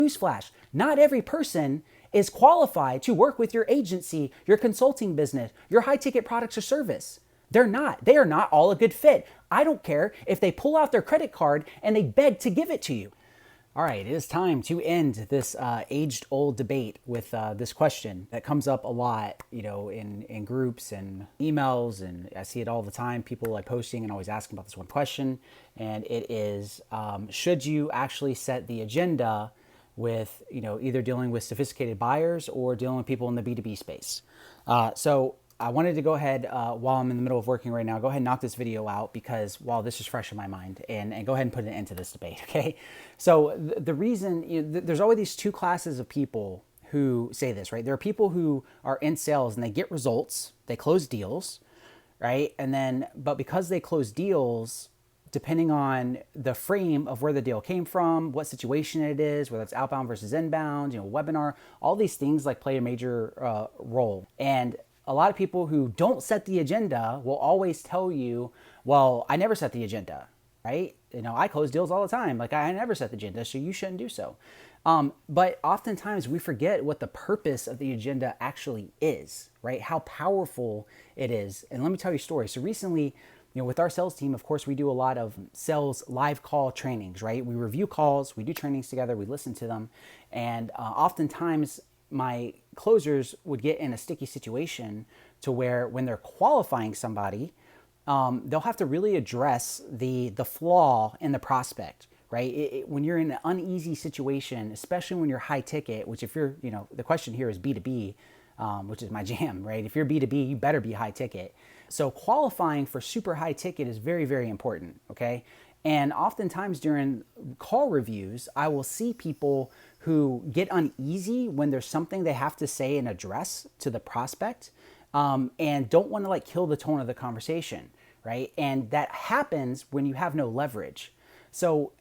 Newsflash, not every person is qualified to work with your agency, your consulting business, your high ticket products or service. They're not. They are not all a good fit. I don't care if they pull out their credit card and they beg to give it to you. All right, it is time to end this age-old debate with this question that comes up a lot, in groups and emails, and I see it all the time. People like posting and always asking about this one question, and it is, should you actually set the agenda with, either dealing with sophisticated buyers or dealing with people in the B2B space? So I wanted to go ahead, while I'm in the middle of working right now, go ahead and knock this video out because while this is fresh in my mind, and go ahead and put an end to this debate, okay? So the reason, there's always these two classes of people who say this, right? There are people who are in sales and they get results, they close deals, right? But because they close deals, depending on the frame of where the deal came from, what situation it is, whether it's outbound versus inbound, webinar, all these things like play a major role. And a lot of people who don't set the agenda will always tell you, well, I never set the agenda, right? I close deals all the time. Like I never set the agenda, so you shouldn't do so. But oftentimes we forget what the purpose of the agenda actually is, right? How powerful it is. And let me tell you a story. So recently, with our sales team, of course, we do a lot of sales live call trainings, right? We review calls, we do trainings together, we listen to them. And oftentimes my closers would get in a sticky situation to where when they're qualifying somebody, they'll have to really address the flaw in the prospect, right? When you're in an uneasy situation, especially when you're high ticket, which if you're, the question here is B2B, which is my jam, right? If you're B2B, you better be high ticket. So qualifying for super high ticket is very, very important, okay? And oftentimes during call reviews, I will see people who get uneasy when there's something they have to say and address to the prospect, and don't want to kill the tone of the conversation, right? And that happens when you have no leverage. So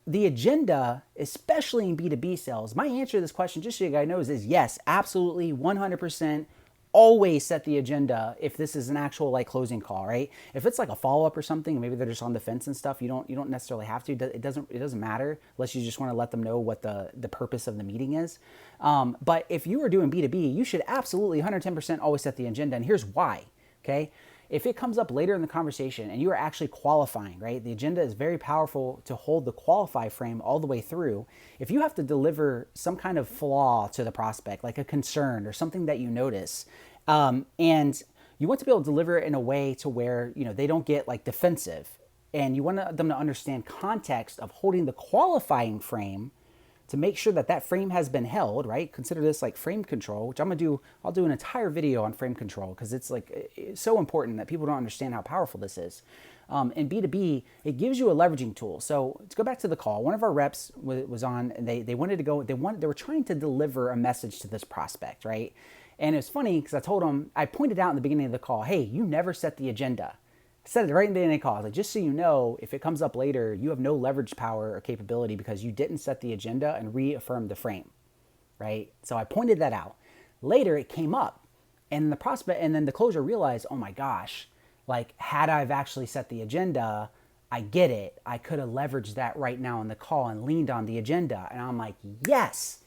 the agenda, especially in B2B sales, my answer to this question, just so you guys know, is yes, absolutely, 100%. Always set the agenda if this is an actual closing call, right? If it's a follow-up or something, maybe they're just on the fence and stuff, you don't necessarily have to. It doesn't matter unless you just want to let them know what the purpose of the meeting is. But if you are doing B2B, you should absolutely 110% always set the agenda, and here's why, okay? If it comes up later in the conversation and you are actually qualifying, right? The agenda is very powerful to hold the qualify frame all the way through. If you have to deliver some kind of flaw to the prospect, like a concern or something that you notice, and you want to be able to deliver it in a way to where, they don't get defensive, and you want them to understand context of holding the qualifying frame to make sure that that frame has been held, right? Consider this frame control, which I'll do an entire video on frame control because it's so important that people don't understand how powerful this is. In B2B, it gives you a leveraging tool. So to go back to the call, one of our reps was on, and they were trying to deliver a message to this prospect, right? And it's funny because I pointed out in the beginning of the call, hey, you never set the agenda. I said it right in the beginning of the call. Just so you know, if it comes up later, you have no leverage power or capability because you didn't set the agenda and reaffirm the frame, right? So I pointed that out. Later, it came up, and the prospect, and then the closer realized, oh my gosh, had I've actually set the agenda, I get it. I could have leveraged that right now in the call and leaned on the agenda. And I'm like, yes,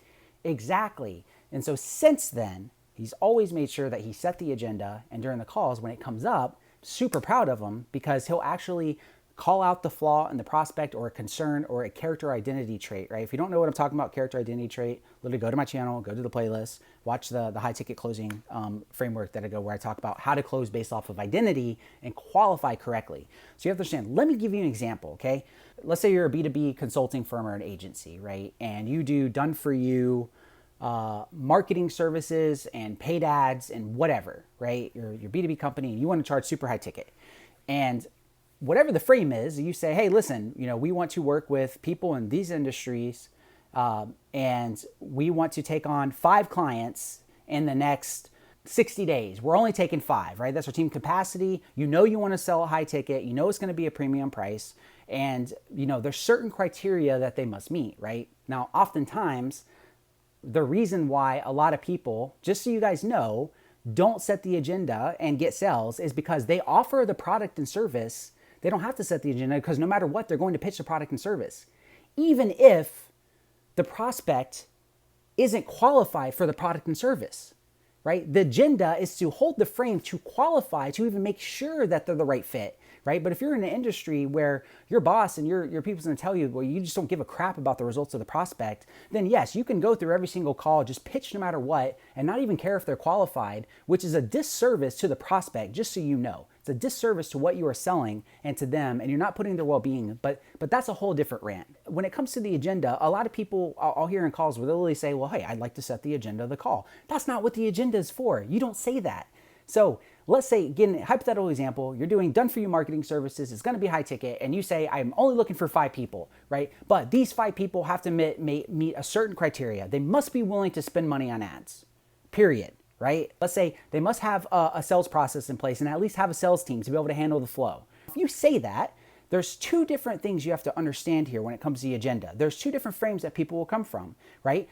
exactly. And so since then, he's always made sure that he set the agenda, and during the calls, when it comes up, super proud of him because he'll actually call out the flaw in the prospect or a concern or a character identity trait, right? If you don't know what I'm talking about, character identity trait, literally go to my channel, go to the playlist, watch the high ticket closing framework where I talk about how to close based off of identity and qualify correctly. So you have to understand, let me give you an example, okay? Let's say you're a B2B consulting firm or an agency, right? And you do done for you marketing services and paid ads and whatever, right? You're B2B company and you want to charge super high ticket. And whatever the frame is, you say, hey, listen, we want to work with people in these industries and we want to take on 5 clients in the next 60 days. We're only taking 5, right? That's our team capacity. You want to sell a high ticket. It's going to be a premium price. And, there's certain criteria that they must meet, right? Now, oftentimes, the reason why a lot of people, just so you guys know, don't set the agenda and get sales is because they offer the product and service. They don't have to set the agenda because no matter what, they're going to pitch the product and service. Even if the prospect isn't qualified for the product and service, right? The agenda is to hold the frame to qualify, to even make sure that they're the right fit, right? But if you're in an industry where your boss and your people's gonna tell you, well, you just don't give a crap about the results of the prospect, then yes, you can go through every single call, just pitch no matter what, and not even care if they're qualified, which is a disservice to the prospect, just so you know. It's a disservice to what you are selling and to them, and you're not putting their well-being, but that's a whole different rant. When it comes to the agenda, a lot of people I'll hear in calls where they'll literally say, well, hey, I'd like to set the agenda of the call. That's not what the agenda is for. You don't say that. So let's say, again, hypothetical example, you're doing done for you marketing services, it's gonna be high ticket, and you say, I'm only looking for 5 people, right? But these 5 people have to meet a certain criteria. They must be willing to spend money on ads, period. Right? Let's say they must have a sales process in place and at least have a sales team to be able to handle the flow. If you say that, there's 2 different things you have to understand here when it comes to the agenda. There's 2 different frames that people will come from, right?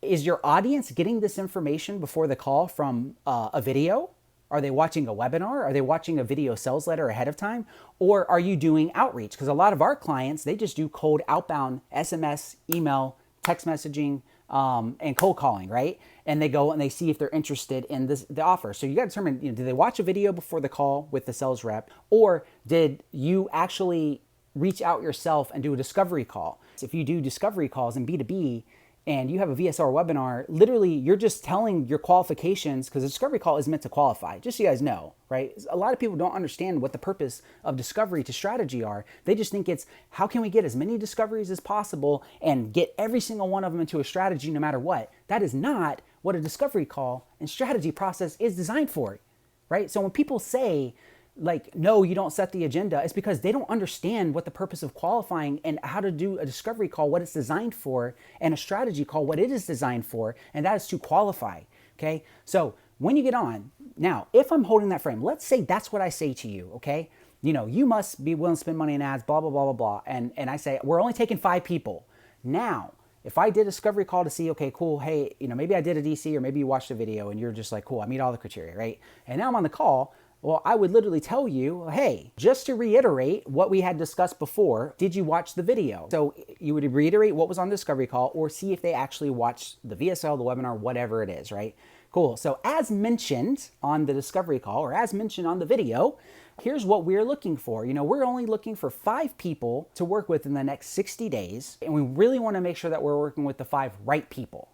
Is your audience getting this information before the call from a video? Are they watching a webinar? Are they watching a video sales letter ahead of time? Or are you doing outreach? Because a lot of our clients, they just do cold outbound SMS, email, text messaging, and cold calling, right? And they go and they see if they're interested in the offer. So you got to determine, did they watch a video before the call with the sales rep, or did you actually reach out yourself and do a discovery call? If you do discovery calls in B2B and you have a VSR webinar, literally you're just telling your qualifications, because a discovery call is meant to qualify, just so you guys know, right? A lot of people don't understand what the purpose of discovery to strategy are. They just think it's, how can we get as many discoveries as possible and get every single one of them into a strategy no matter what? That is not what a discovery call and strategy process is designed for, right? So when people say, like, no, you don't set the agenda, it's because they don't understand what the purpose of qualifying and how to do a discovery call, what it's designed for, and a strategy call, what it is designed for, and that is to qualify, okay? So when you get on, now, if I'm holding that frame, let's say that's what I say to you, okay? You must be willing to spend money in ads, blah, blah, blah, blah, blah, and I say, we're only taking 5 people. Now, if I did a discovery call to see, okay, cool, hey, maybe I did a DC, or maybe you watched a video and you're just like, cool, I meet all the criteria, right? And now I'm on the call. Well, I would literally tell you, hey, just to reiterate what we had discussed before, did you watch the video? So you would reiterate what was on the discovery call, or see if they actually watched the VSL, the webinar, whatever it is, right? Cool. So as mentioned on the discovery call, or as mentioned on the video, here's what we're looking for. We're only looking for 5 people to work with in the next 60 days. And we really want to make sure that we're working with the 5 right people.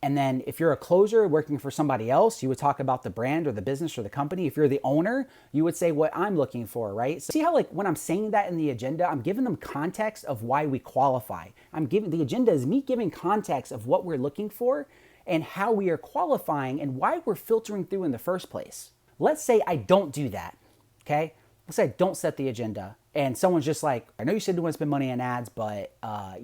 And then if you're a closer working for somebody else, you would talk about the brand or the business or the company. If you're the owner, you would say what I'm looking for, right? So see how, like, when I'm saying that in the agenda, I'm giving them context of why we qualify. The agenda is me giving context of what we're looking for and how we are qualifying and why we're filtering through in the first place. Let's say I don't do that, okay? Let's say I don't set the agenda and someone's just like, I know you said you want to spend money on ads, but I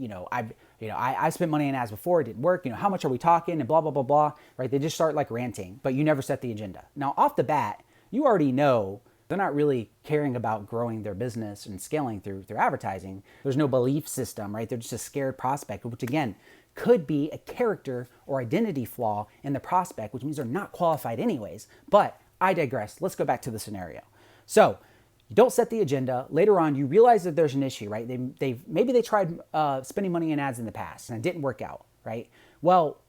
spent money on ads before, it didn't work. How much are we talking? And blah, blah, blah, blah, right? They just start like ranting, but you never set the agenda. Now, off the bat, you already know they're not really caring about growing their business and scaling through advertising. There's no belief system, right? They're just a scared prospect, which again, could be a character or identity flaw in the prospect, which means they're not qualified anyways. But I digress. Let's go back to the scenario. So you don't set the agenda. Later on, you realize that there's an issue, right? Maybe they tried spending money in ads in the past and it didn't work out, right? Well,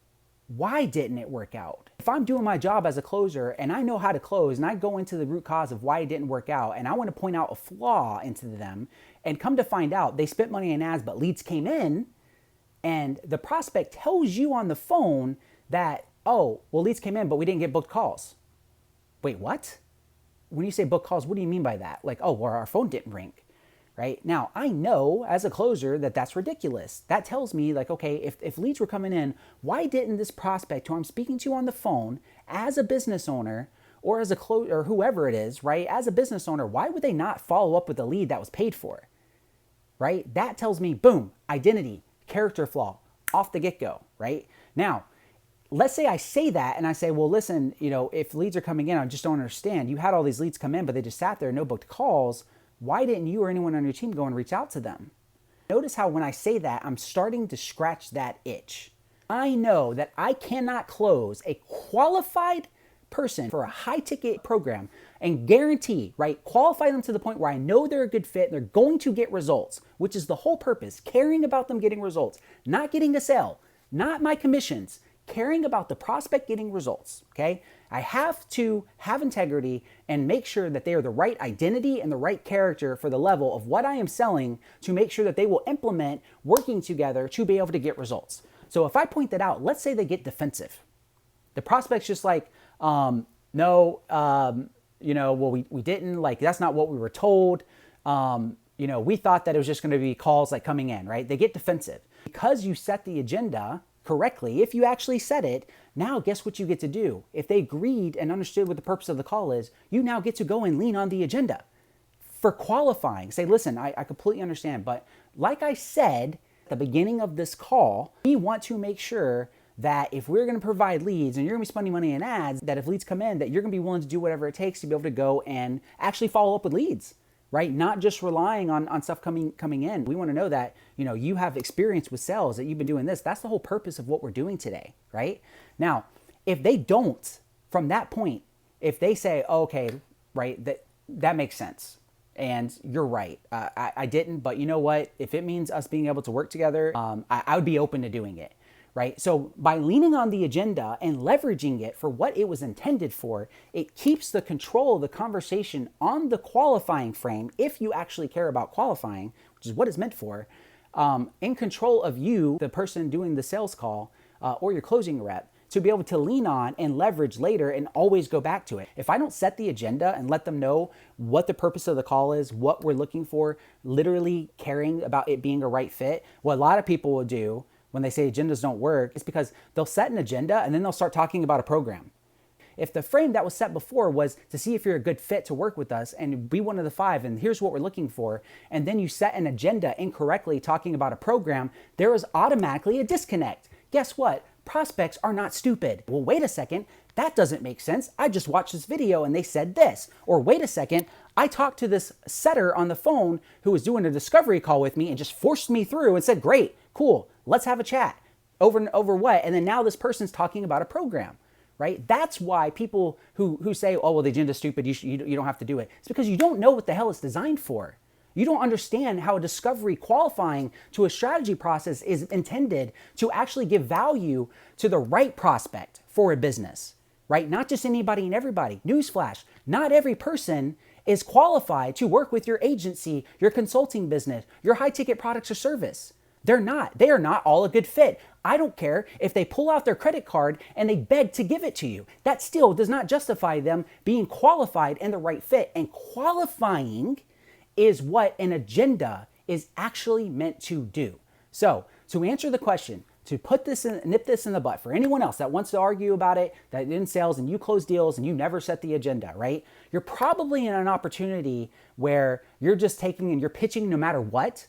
why didn't it work out? If I'm doing my job as a closer and I know how to close and I go into the root cause of why it didn't work out and I want to point out a flaw into them and come to find out they spent money in ads but leads came in, and the prospect tells you on the phone that, oh, well, leads came in, but we didn't get booked calls. Wait, what? When you say book calls, what do you mean by that? Like, oh, well, our phone didn't ring, right? Now, I know as a closer that that's ridiculous. That tells me, like, okay, if leads were coming in, why didn't this prospect who I'm speaking to on the phone as a business owner or as a closer or whoever it is, right? As a business owner, why would they not follow up with a lead that was paid for, right? That tells me, boom, identity, character flaw off the get-go, right? Now, let's say I say that and I say, well, listen, if leads are coming in, I just don't understand. You had all these leads come in, but they just sat there, no booked calls. Why didn't you or anyone on your team go and reach out to them? Notice how when I say that, I'm starting to scratch that itch. I know that I cannot close a qualified person for a high ticket program and guarantee, right, qualify them to the point where I know they're a good fit and they're going to get results, which is the whole purpose, caring about them getting results, not getting a sale, not my commissions, caring about the prospect getting results, okay? I have to have integrity and make sure that they are the right identity and the right character for the level of what I am selling to make sure that they will implement working together to be able to get results. So if I point that out, let's say they get defensive. The prospect's just like, no, well, we didn't, like, that's not what we were told. We thought that it was just going to be calls like coming in, right? They get defensive. Because you set the agenda correctly, if you actually set it, now guess what you get to do? If they agreed and understood what the purpose of the call is, you now get to go and lean on the agenda for qualifying. Say, listen, I completely understand, but like I said at the beginning of this call, we want to make sure that if we're going to provide leads and you're going to be spending money in ads, that if leads come in, that you're going to be willing to do whatever it takes to be able to go and actually follow up with leads, right? Not just relying on stuff coming in. We want to know that, you have experience with sales, that you've been doing this. That's the whole purpose of what we're doing today, right? Now, if they don't, from that point, if they say, oh, okay, right, that makes sense. And you're right. I didn't, but you know what? If it means us being able to work together, I would be open to doing it. Right? So by leaning on the agenda and leveraging it for what it was intended for, it keeps the control of the conversation on the qualifying frame, if you actually care about qualifying, which is what it's meant for, in control of you, the person doing the sales call, or your closing rep, to be able to lean on and leverage later and always go back to it. If I don't set the agenda and let them know what the purpose of the call is, what we're looking for, literally caring about it being a right fit, what a lot of people will do when they say agendas don't work, it's because they'll set an agenda and then they'll start talking about a program. If the frame that was set before was to see if you're a good fit to work with us and be one of the 5 and here's what we're looking for, and then you set an agenda incorrectly talking about a program, there is automatically a disconnect. Guess what? Prospects are not stupid. Well, wait a second, that doesn't make sense. I just watched this video and they said this. Or wait a second, I talked to this setter on the phone who was doing a discovery call with me and just forced me through and said, great, cool, let's have a chat. Over what? And then now this person's talking about a program, right? That's why people who say, oh, well, the agenda's stupid, you don't have to do it. It's because you don't know what the hell it's designed for. You don't understand how a discovery qualifying to a strategy process is intended to actually give value to the right prospect for a business, right? Not just anybody and everybody. Newsflash, not every person is qualified to work with your agency, your consulting business, your high ticket products or service. They're not. They are not all a good fit. I don't care if they pull out their credit card and they beg to give it to you. That still does not justify them being qualified and the right fit. And qualifying is what an agenda is actually meant to do. So to answer the question, to nip this in the butt for anyone else that wants to argue about it, that in sales and you close deals and you never set the agenda, right? You're probably in an opportunity where you're just taking and you're pitching no matter what,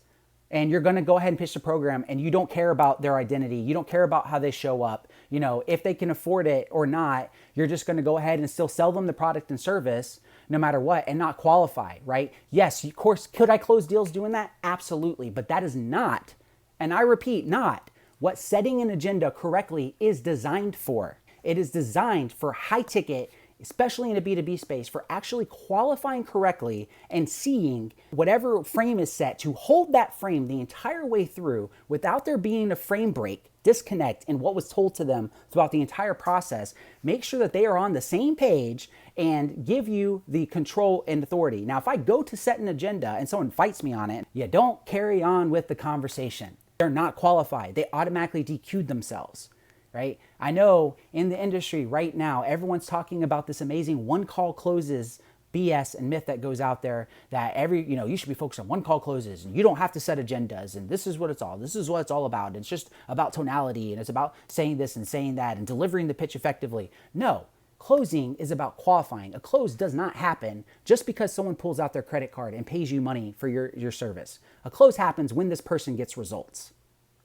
and you're going to go ahead and pitch the program and you don't care about their identity. You don't care about how they show up. If they can afford it or not, you're just going to go ahead and still sell them the product and service no matter what and not qualify, right? Yes, of course, could I close deals doing that? Absolutely. But that is not, and I repeat, not what setting an agenda correctly is designed for. It is designed for high ticket, especially in a B2B space, for actually qualifying correctly and seeing whatever frame is set to hold that frame the entire way through without there being a frame break, disconnect in what was told to them throughout the entire process. Make sure that they are on the same page and give you the control and authority. Now, if I go to set an agenda and someone fights me on it, you don't carry on with the conversation. They're not qualified. They automatically DQ'd themselves. Right? I know in the industry right now, everyone's talking about this amazing one call closes BS and myth that goes out there that you should be focused on one call closes and you don't have to set agendas and this is what it's all about. It's just about tonality and it's about saying this and saying that and delivering the pitch effectively. No, closing is about qualifying. A close does not happen just because someone pulls out their credit card and pays you money for your service. A close happens when this person gets results.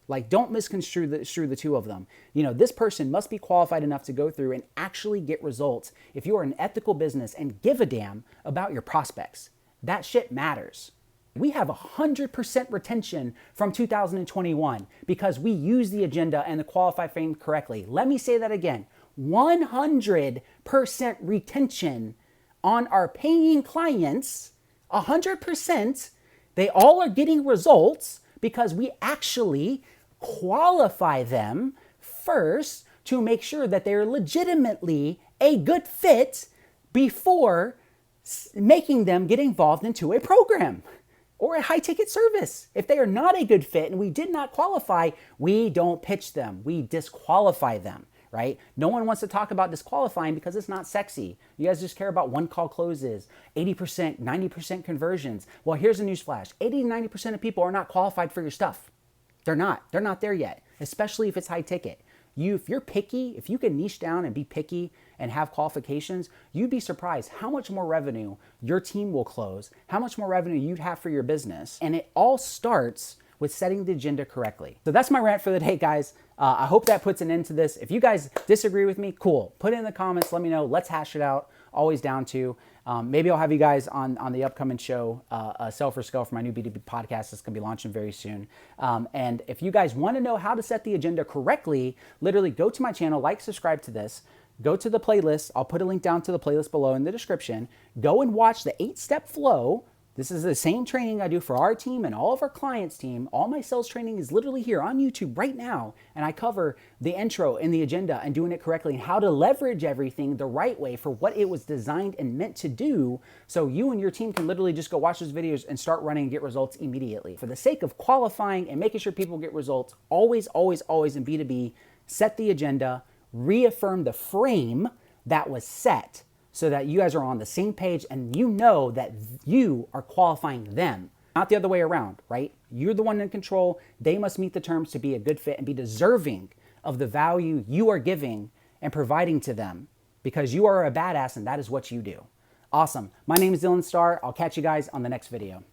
Like, don't misconstrue the two of them. This person must be qualified enough to go through and actually get results if you are an ethical business and give a damn about your prospects. That shit matters. We have 100% retention from 2021 because we use the agenda and the qualified frame correctly. Let me say that again. 100% retention on our paying clients, 100%. They all are getting results because we actually qualify them first to make sure that they're legitimately a good fit before making them get involved into a program or a high ticket service. If they are not a good fit and we did not qualify, we don't pitch them. We disqualify them, right? No one wants to talk about disqualifying because it's not sexy. You guys just care about one call closes, 80%, 90% conversions. Well, here's a newsflash. 80 to 90% of people are not qualified for your stuff. They're not there yet, especially if it's high ticket. If you're picky, if you can niche down and be picky and have qualifications, you'd be surprised how much more revenue your team will close, how much more revenue you'd have for your business. And it all starts with setting the agenda correctly. So that's my rant for the day, guys. I hope that puts an end to this. If you guys disagree with me, cool. Put it in the comments. Let me know. Let's hash it out. Always down to. Maybe I'll have you guys on the upcoming show, Sell for Scale, for my new B2B podcast that's going to be launching very soon. And if you guys want to know how to set the agenda correctly, literally go to my channel, like, subscribe to this, go to the playlist. I'll put a link down to the playlist below in the description. Go and watch the 8-step flow. This is the same training I do for our team and all of our clients' team. All my sales training is literally here on YouTube right now. And I cover the intro and the agenda and doing it correctly and how to leverage everything the right way for what it was designed and meant to do. So you and your team can literally just go watch those videos and start running and get results immediately. For the sake of qualifying and making sure people get results, always, always, always in B2B, set the agenda, reaffirm the frame that was set, so that you guys are on the same page and you know that you are qualifying them, not the other way around, right? You're the one in control. They must meet the terms to be a good fit and be deserving of the value you are giving and providing to them, because you are a badass and that is what you do. Awesome. My name is Starr. I'll catch you guys on the next video.